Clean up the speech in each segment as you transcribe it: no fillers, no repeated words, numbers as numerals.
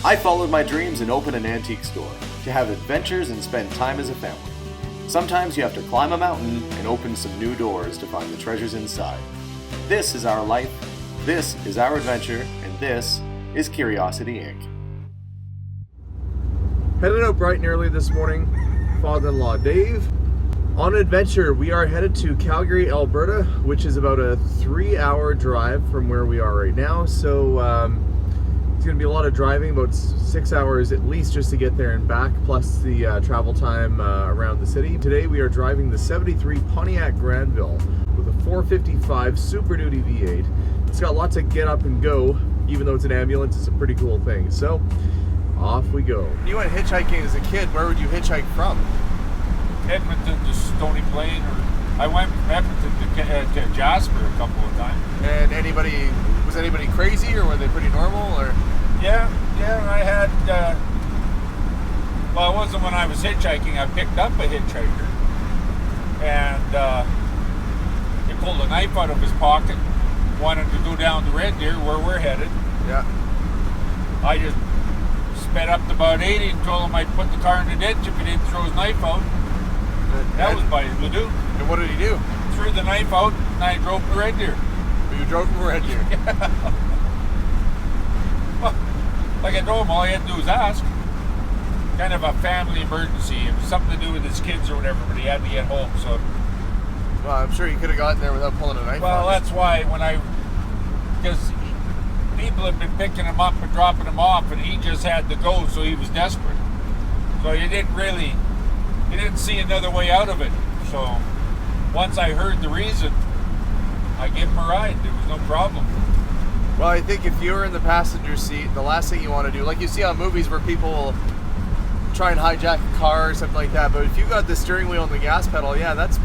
I followed my dreams and opened an antique store to have adventures and spend time as a family. Sometimes you have to climb a mountain and open some new doors to find the treasures inside. This is our life, this is our adventure, and this is Curiosity Inc. Headed out bright and early this morning, father-in-law Dave. On an adventure, we are headed to Calgary, Alberta, which is about a 3-hour drive from where we are right now. So it's going to be a lot of driving, about 6 hours at least just to get there and back, plus the travel time around the city. Today we are driving the 73 Pontiac Granville with a 455 Super Duty V8. It's got lots of get up and go, even though it's an ambulance. It's a pretty cool thing. So off we go. You went hitchhiking as a kid. Where would you hitchhike from? Edmonton to Stony Plain, or I went from Edmonton to Jasper a couple of times. And was anybody crazy, or were they pretty normal, or? Yeah, I had, well, it wasn't when I was hitchhiking. I picked up a hitchhiker, and he pulled a knife out of his pocket, wanted to go down to Red Deer, where we're headed. Yeah. I just sped up to about 80 and told him I'd put the car in the ditch if he didn't throw his knife out. That was by Ledoux. And what did he do? Threw the knife out, and I drove to Red Deer. You drove to Red Deer? Yeah. Well, like I told him, all he had to do was ask. Kind of a family emergency. It was something to do with his kids or whatever, but he had to get home, so. Well, I'm sure you could have gotten there without pulling a knife out. Well, that's why because people had been picking him up and dropping him off, and he just had to go, so he was desperate. So he didn't see another way out of it. So once I heard the reason, I gave him a ride. There was no problem. Well, I think if you're in the passenger seat, the last thing you want to do, like you see on movies where people try and hijack a car or something like that, but if you got the steering wheel and the gas pedal, yeah, that's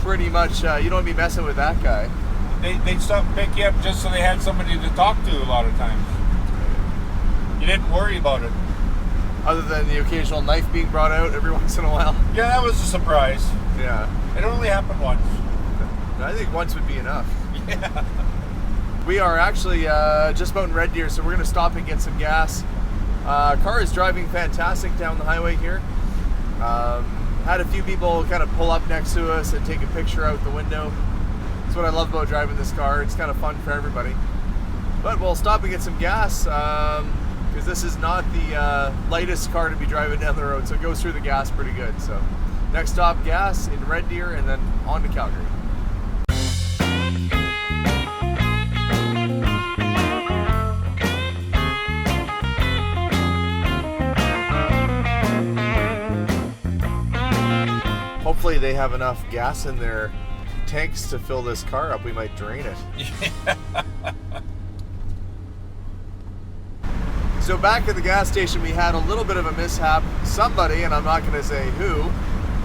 pretty much, you don't want to be messing with that guy. They'd stop and pick you up just so they had somebody to talk to a lot of times. You didn't worry about it. Other than the occasional knife being brought out every once in a while. Yeah, that was a surprise. Yeah. It only happened once. I think once would be enough. Yeah. We are actually just about in Red Deer, so we're going to stop and get some gas. Car is driving fantastic down the highway here. Had a few people kind of pull up next to us and take a picture out the window. That's what I love about driving this car. It's kind of fun for everybody. But we'll stop and get some gas. Because this is not the lightest car to be driving down the road, so it goes through the gas pretty good. So next stop, gas in Red Deer, and then on to Calgary. Hopefully they have enough gas in their tanks to fill this car up. We might drain it. Yeah. So back at the gas station, we had a little bit of a mishap. Somebody, and I'm not going to say who,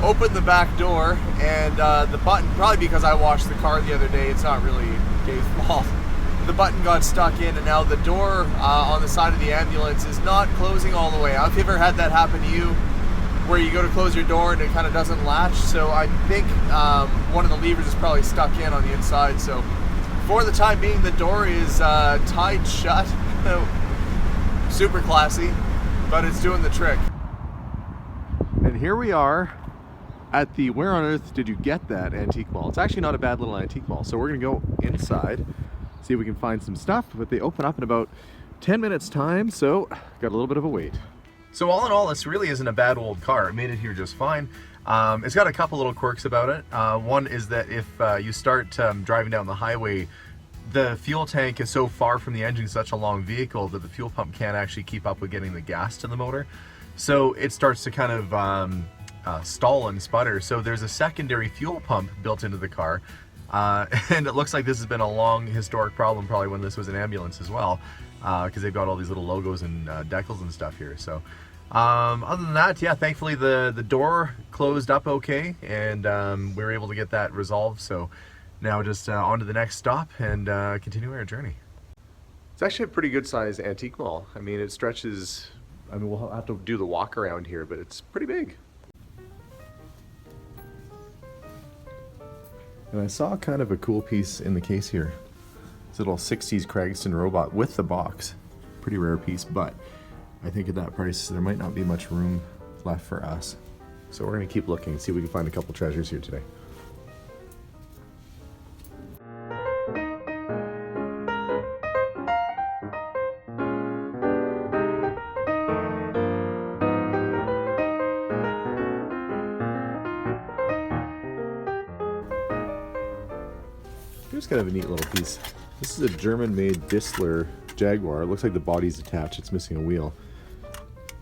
opened the back door, and the button, probably because I washed the car the other day, it's not really Dave's fault. The button got stuck in, and now the door on the side of the ambulance is not closing all the way out. Have you ever had that happen to you, where you go to close your door and it kind of doesn't latch? So I think one of the levers is probably stuck in on the inside. So for the time being, the door is tied shut. Super classy, but it's doing the trick. And here we are at the Where on Earth Did You Get That antique mall. It's actually not a bad little antique mall. So we're gonna go inside, see if we can find some stuff, but they open up in about 10 minutes time, so got a little bit of a wait. So all in all, this really isn't a bad old car. It made it here just fine. It's got a couple little quirks about it. One is that if you start driving down the highway, the fuel tank is so far from the engine, such a long vehicle, that the fuel pump can't actually keep up with getting the gas to the motor. So it starts to kind of stall and sputter. So there's a secondary fuel pump built into the car. And it looks like this has been a long historic problem, probably when this was an ambulance as well, because they've got all these little logos and decals and stuff here. So other than that, yeah, thankfully the door closed up okay, and we were able to get that resolved. So now just on to the next stop and continue our journey. It's actually a pretty good sized antique mall. I mean, it stretches, I mean, we'll have to do the walk around here, but it's pretty big. And I saw kind of a cool piece in the case here. This little 60s Craigston robot with the box. Pretty rare piece, but I think at that price, there might not be much room left for us. So we're gonna keep looking, see if we can find a couple treasures here today. Here's kind of a neat little piece. This is a German-made Distler Jaguar. It looks like the body's attached, it's missing a wheel.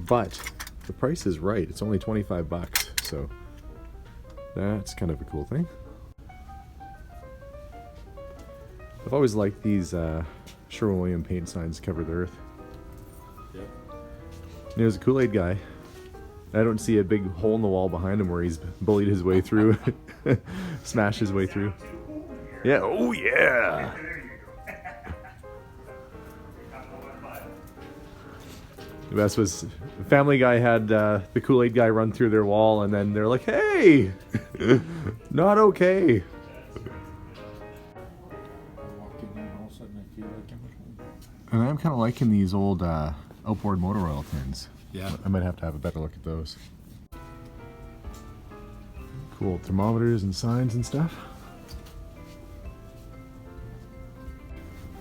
But the price is right, it's only 25 bucks, so that's kind of a cool thing. I've always liked these Sherwin-Williams paint signs cover the earth. Yeah. There's a Kool-Aid guy. I don't see a big hole in the wall behind him where he's bullied his way through, smashed his way through. Yeah, oh yeah! The best was Family Guy had the Kool-Aid guy run through their wall, and then they're like, "Hey, not okay." And I'm kind of liking these old outboard motor oil tins. Yeah. I might have to have a better look at those. Cool thermometers and signs and stuff.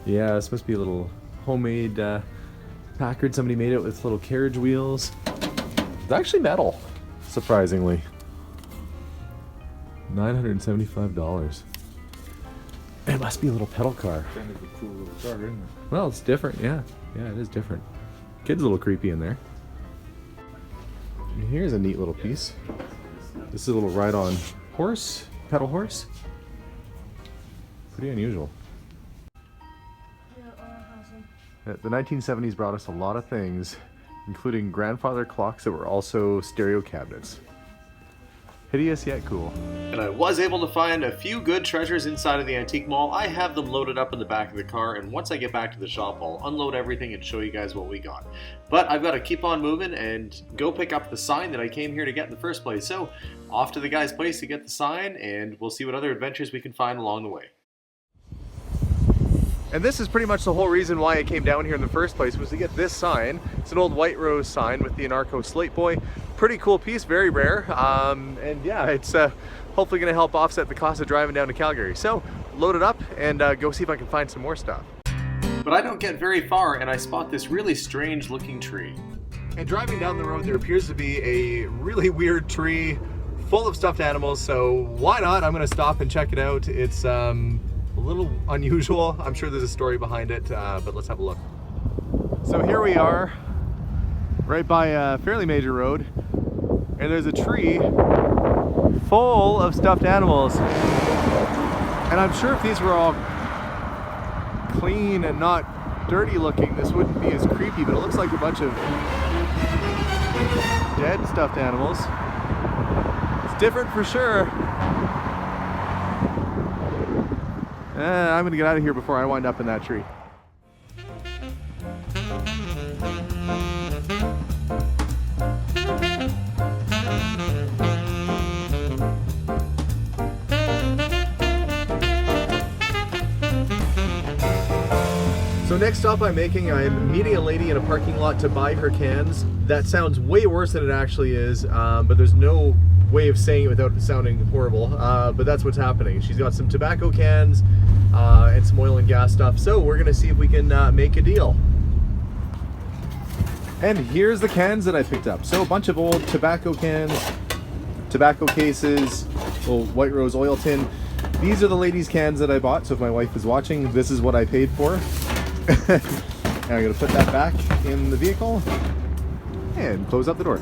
Yeah, this must be a little homemade Packard. Somebody made it with little carriage wheels. It's actually metal, surprisingly. $975. It must be a little pedal car. Kind of a cool little car, isn't it? Well, it's different, yeah. Yeah, it is different. Kid's a little creepy in there. And here's a neat little piece. This is a little ride-on horse, pedal horse. Pretty unusual. The 1970s brought us a lot of things, including grandfather clocks that were also stereo cabinets. Hideous yet cool. And I was able to find a few good treasures inside of the antique mall. I have them loaded up in the back of the car, and once I get back to the shop, I'll unload everything and show you guys what we got. But I've got to keep on moving and go pick up the sign that I came here to get in the first place. So off to the guy's place to get the sign, and we'll see what other adventures we can find along the way. And this is pretty much the whole reason why I came down here in the first place, was to get this sign. It's an old White Rose sign with the Anarcho Slate Boy. Pretty cool piece, very rare. And yeah, it's hopefully going to help offset the cost of driving down to Calgary. So load it up and go see if I can find some more stuff. But I don't get very far and I spot this really strange looking tree. And driving down the road, there appears to be a really weird tree full of stuffed animals. So why not? I'm going to stop and check it out. It's a little unusual. I'm sure there's a story behind it, but let's have a look. So here we are, right by a fairly major road, and there's a tree full of stuffed animals. And I'm sure if these were all clean and not dirty looking, this wouldn't be as creepy, but it looks like a bunch of dead stuffed animals. It's different for sure. I'm gonna get out of here before I wind up in that tree. So next stop I'm making, I'm meeting a lady in a parking lot to buy her cans. That sounds way worse than it actually is, but there's no way of saying it without it sounding horrible, but that's what's happening. She's got some tobacco cans and some oil and gas stuff, so we're gonna see if we can make a deal. And here's the cans that I picked up. So a bunch of old tobacco cans, tobacco cases, little White Rose oil tin. These are the ladies' cans that I bought, so if my wife is watching, this is what I paid for. And I'm gonna put that back in the vehicle and close up the door.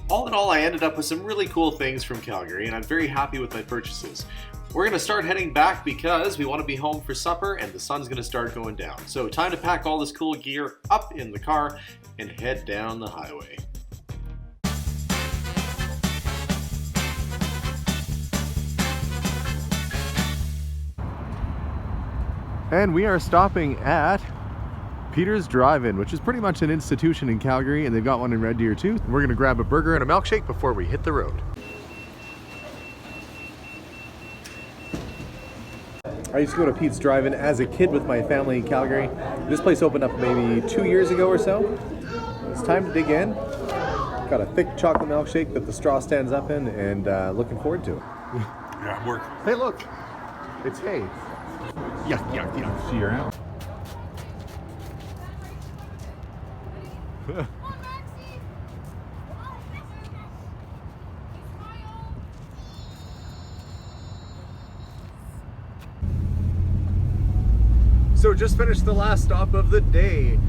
All in all, I ended up with some really cool things from Calgary, and I'm very happy with my purchases. We're gonna start heading back because we want to be home for supper and the sun's gonna start going down. So time to pack all this cool gear up in the car and head down the highway. And we are stopping at Peter's Drive-In, which is pretty much an institution in Calgary, and they've got one in Red Deer too. We're gonna grab a burger and a milkshake before we hit the road. I used to go to Pete's Drive-In as a kid with my family in Calgary. This place opened up maybe 2 years ago or so. It's time to dig in. Got a thick chocolate milkshake that the straw stands up in, and looking forward to it. Yeah, work. Hey, look, it's hay. Yuck, yuck, yuck. See you around. So just finished the last stop of the day.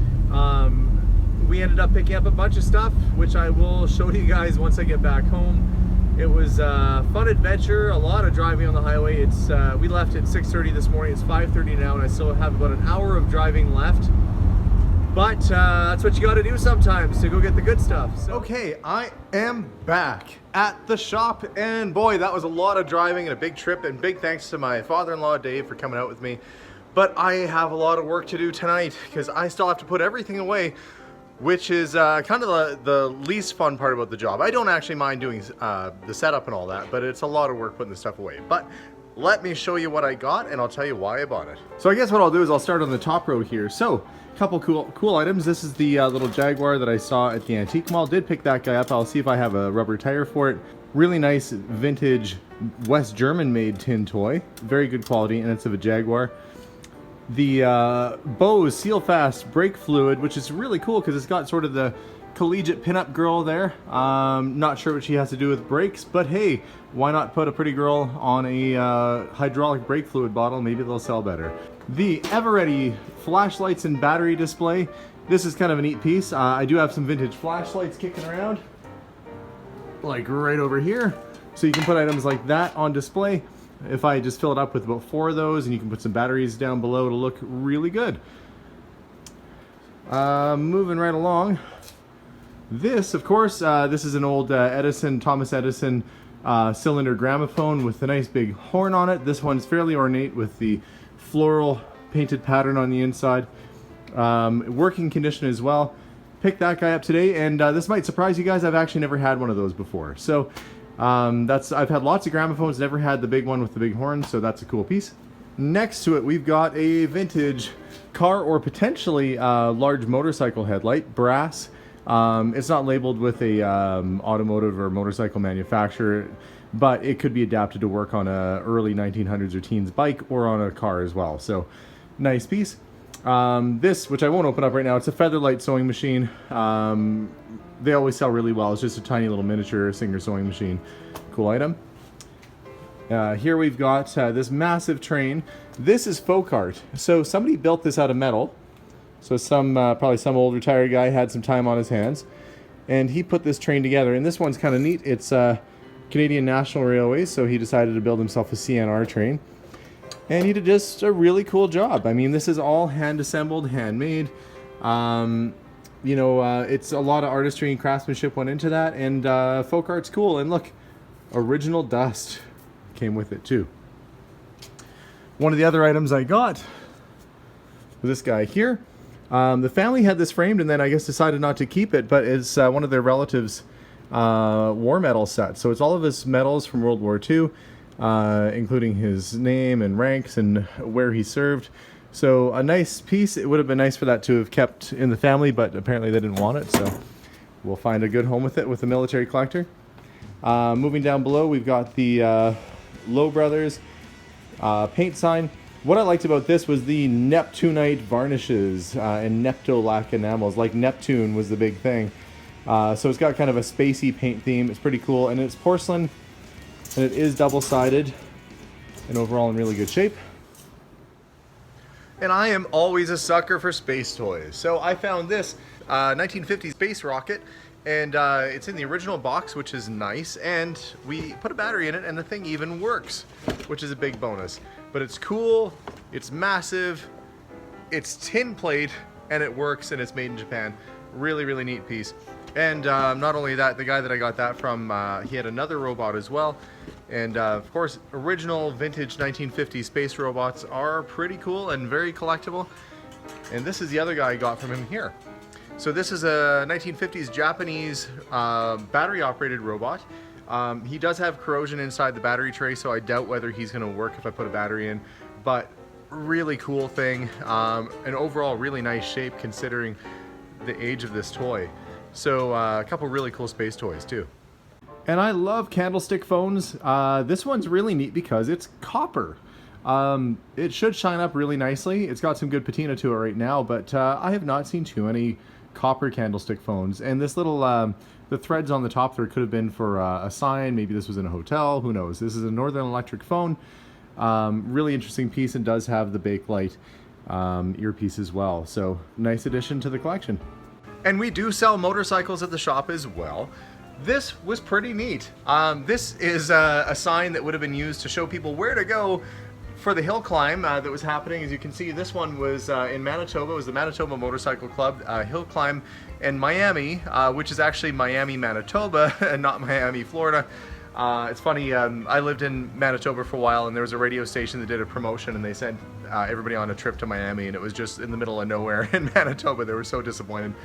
We ended up picking up a bunch of stuff, which I will show you guys once I get back home. It was a fun adventure, a lot of driving on the highway. It's we left at 6:30 this morning. It's 5:30 now, and I still have about an hour of driving left. But that's what you got to do sometimes to go get the good stuff. So, okay, I am back at the shop, and boy, that was a lot of driving and a big trip, and big thanks to my father-in-law Dave for coming out with me. But I have a lot of work to do tonight because I still have to put everything away, which is kind of the least fun part about the job. I don't actually mind doing the setup and all that, but it's a lot of work putting the stuff away. But let me show you what I got, and I'll tell you why I bought it. So I guess what I'll do is I'll start on the top row here. So a couple cool items. This is the little Jaguar that I saw at the antique mall. Did pick that guy up. I'll see if I have a rubber tire for it. Really nice vintage West German made tin toy. Very good quality, and it's of a Jaguar. The Bose Seal Fast brake fluid, which is really cool because it's got sort of the collegiate pinup girl there. Not sure what she has to do with brakes, but hey, why not put a pretty girl on a hydraulic brake fluid bottle? Maybe they'll sell better. The Everready flashlights and battery display. This is kind of a neat piece. I do have some vintage flashlights kicking around, like right over here. So you can put items like that on display. If I just fill it up with about 4 of those, and you can put some batteries down below to look really good. Moving right along. This, of course, this is an old Thomas Edison cylinder gramophone with a nice big horn on it. This one's fairly ornate with the floral painted pattern on the inside. Working condition as well. Picked that guy up today, and this might surprise you guys. I've actually never had one of those before. So I've had lots of gramophones, never had the big one with the big horn, so that's a cool piece. Next to it, we've got a vintage car or potentially large motorcycle headlight, brass. It's not labeled with a automotive or motorcycle manufacturer, but it could be adapted to work on a early 1900s or teens bike or on a car as well. So nice piece. This, which I won't open up right now, it's a Featherlight sewing machine. They always sell really well. It's just a tiny little miniature Singer sewing machine. Cool item. Here we've got this massive train. This is folk art. So somebody built this out of metal. So probably some old retired guy had some time on his hands, and he put this train together. And this one's kind of neat. It's Canadian National Railways, so he decided to build himself a CNR train. And he did just a really cool job. I mean, this is all hand assembled, handmade. You know, it's a lot of artistry and craftsmanship went into that, and folk art's cool. And look, original dust came with it too. One of the other items I got was this guy here. The family had this framed and then I guess decided not to keep it, but it's one of their relatives' war medal sets. So it's all of his medals from World War II, including his name and ranks and where he served. So a nice piece. It would have been nice for that to have kept in the family, but apparently they didn't want it, so we'll find a good home with it with the military collector. Moving down below, we've got the Lowe Brothers paint sign. What I liked about this was the Neptunite varnishes and Neptolac enamels. Like Neptune was the big thing. So it's got kind of a spacey paint theme. It's pretty cool, and it's porcelain, and it is double-sided, and overall in really good shape. And I am always a sucker for space toys. So I found this 1950s space rocket, and it's in the original box, which is nice, and we put a battery in it, and the thing even works, which is a big bonus. But it's cool, it's massive, it's tin plate, and it works, and it's made in Japan. Really, really neat piece. And not only that, the guy that I got that from, he had another robot as well. And of course, original vintage 1950s space robots are pretty cool and very collectible. And this is the other guy I got from him here. So this is a 1950s Japanese battery-operated robot. He does have corrosion inside the battery tray, so I doubt whether he's going to work if I put a battery in. But really cool thing, and overall really nice shape considering the age of this toy. So a couple really cool space toys too. And I love candlestick phones. This one's really neat because it's copper. It should shine up really nicely. It's got some good patina to it right now, but I have not seen too many copper candlestick phones. And this little, the threads on the top there could have been for a sign. Maybe this was in a hotel, who knows. This is a Northern Electric phone. Really interesting piece, and does have the Bakelite earpiece as well. So nice addition to the collection. And we do sell motorcycles at the shop as well. This was pretty neat. This is a sign that would have been used to show people where to go for the hill climb that was happening. As you can see, this one was in Manitoba. It was the Manitoba Motorcycle Club hill climb in Miami, which is actually Miami, Manitoba, and not Miami, Florida. It's funny, I lived in Manitoba for a while, and there was a radio station that did a promotion, and they sent everybody on a trip to Miami, and it was just in the middle of nowhere in Manitoba. They were so disappointed.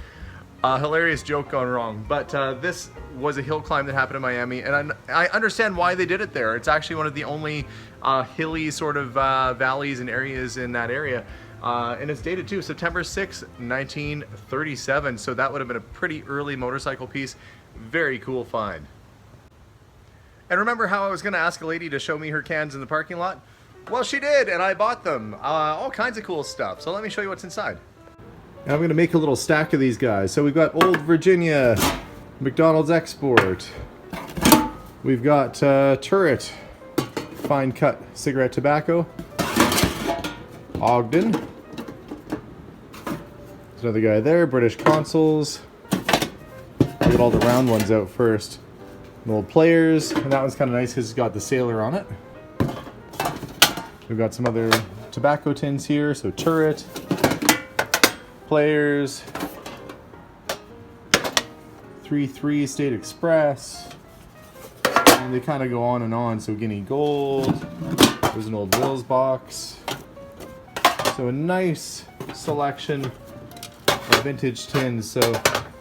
Hilarious joke gone wrong, but this was a hill climb that happened in Miami, and I understand why they did it there. It's actually one of the only hilly sort of valleys and areas in that area, and it's dated too, September 6, 1937, so that would have been a pretty early motorcycle piece. Very cool find. And remember how I was going to ask a lady to show me her cans in the parking lot? Well, she did, and I bought them. All kinds of cool stuff, so let me show you what's inside. And I'm going to make a little stack of these guys. So we've got Old Virginia, McDonald's Export. We've got Turret, Fine Cut Cigarette Tobacco. Ogden. There's another guy there, British Consols. We'll get all the round ones out first. And Old Players, and that one's kind of nice because it's got the sailor on it. We've got some other tobacco tins here, so Turret. Players, 3-3 State Express, and they kind of go on and on. So Guinea Gold, there's an Old Wills box. So a nice selection of vintage tins. So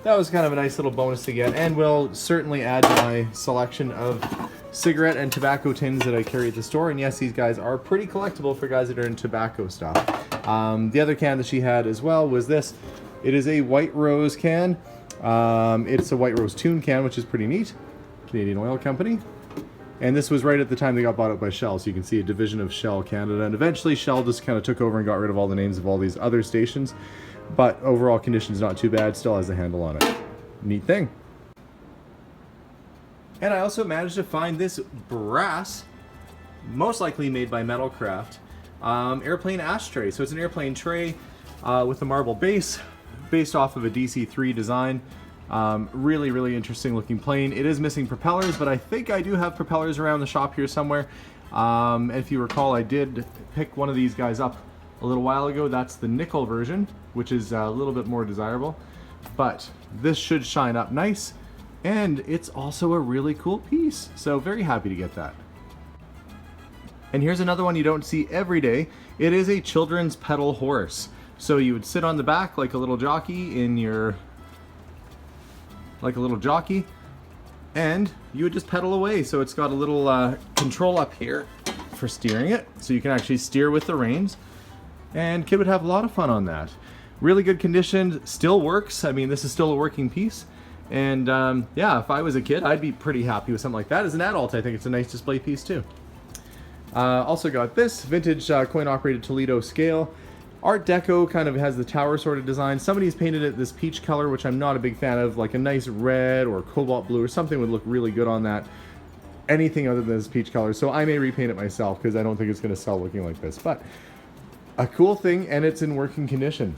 that was kind of a nice little bonus to get, and will certainly add to my selection of cigarette and tobacco tins that I carry at the store. And yes, these guys are pretty collectible for guys that are in tobacco stuff. The other can that she had as well was this. It is a White Rose can. It's a White Rose Tune can, which is pretty neat. Canadian Oil Company. And this was right at the time they got bought out by Shell, so you can see a division of Shell Canada. And eventually Shell just kind of took over and got rid of all the names of all these other stations. But overall condition's not too bad, still has a handle on it. Neat thing. And I also managed to find this brass, most likely made by Metalcraft, airplane ashtray. So it's an airplane tray with a marble base, based off of a DC-3 design. Really, really interesting looking plane. It is missing propellers, but I think I do have propellers around the shop here somewhere. If you recall, I did pick one of these guys up a little while ago. That's the nickel version, which is a little bit more desirable. But this should shine up nice, and it's also a really cool piece. So very happy to get that. And here's another one you don't see every day. It is a children's pedal horse. So you would sit on the back like a little jockey and you would just pedal away. So it's got a little control up here for steering it, so you can actually steer with the reins. And kid would have a lot of fun on that. Really good condition, still works. I mean, this is still a working piece. And yeah, if I was a kid, I'd be pretty happy with something like that. As an adult, I think it's a nice display piece too. Also got this vintage coin-operated Toledo scale. Art Deco, kind of has the tower sort of design. Somebody's painted it this peach color, which I'm not a big fan of. Like a nice red or cobalt blue or something would look really good on that. Anything other than this peach color. So I may repaint it myself because I don't think it's going to sell looking like this. But a cool thing, and it's in working condition.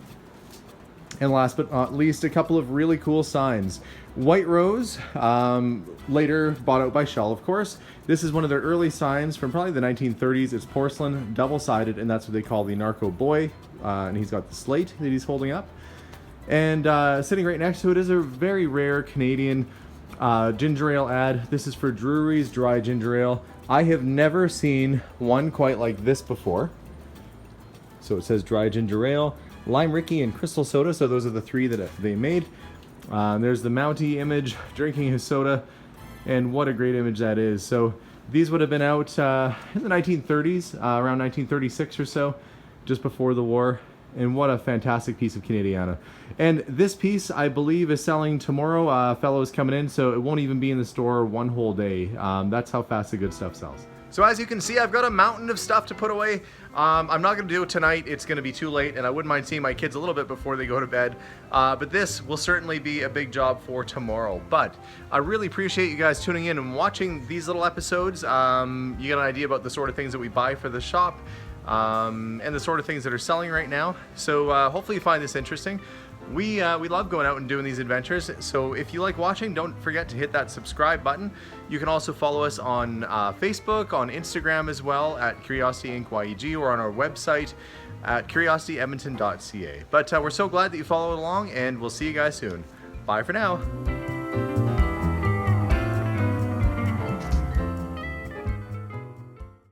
And last but not least, a couple of really cool signs. White Rose, later bought out by Shell, of course. This is one of their early signs from probably the 1930s. It's porcelain, double-sided, and that's what they call the Narco Boy. And he's got the slate that he's holding up. And sitting right next to it is a very rare Canadian ginger ale ad. This is for Drury's Dry Ginger Ale. I have never seen one quite like this before. So it says Dry Ginger Ale, Lime Ricky, and Crystal Soda. So those are the three that they made. There's the Mountie image drinking his soda, and what a great image that is. So these would have been out in the 1930s, around 1936 or so, just before the war. And what a fantastic piece of Canadiana. And this piece, I believe, is selling tomorrow. A fellow is coming in, so it won't even be in the store one whole day. That's how fast the good stuff sells. So as you can see, I've got a mountain of stuff to put away. I'm not going to do it tonight. It's going to be too late, and I wouldn't mind seeing my kids a little bit before they go to bed. But this will certainly be a big job for tomorrow. But I really appreciate you guys tuning in and watching these little episodes. You get an idea about the sort of things that we buy for the shop, and the sort of things that are selling right now. So hopefully you find this interesting. We love going out and doing these adventures, so if you like watching, don't forget to hit that subscribe button. You can also follow us on Facebook, on Instagram as well, at Curiosity Inc. YEG, or on our website at curiosityedmonton.ca. But we're so glad that you followed along, and we'll see you guys soon. Bye for now.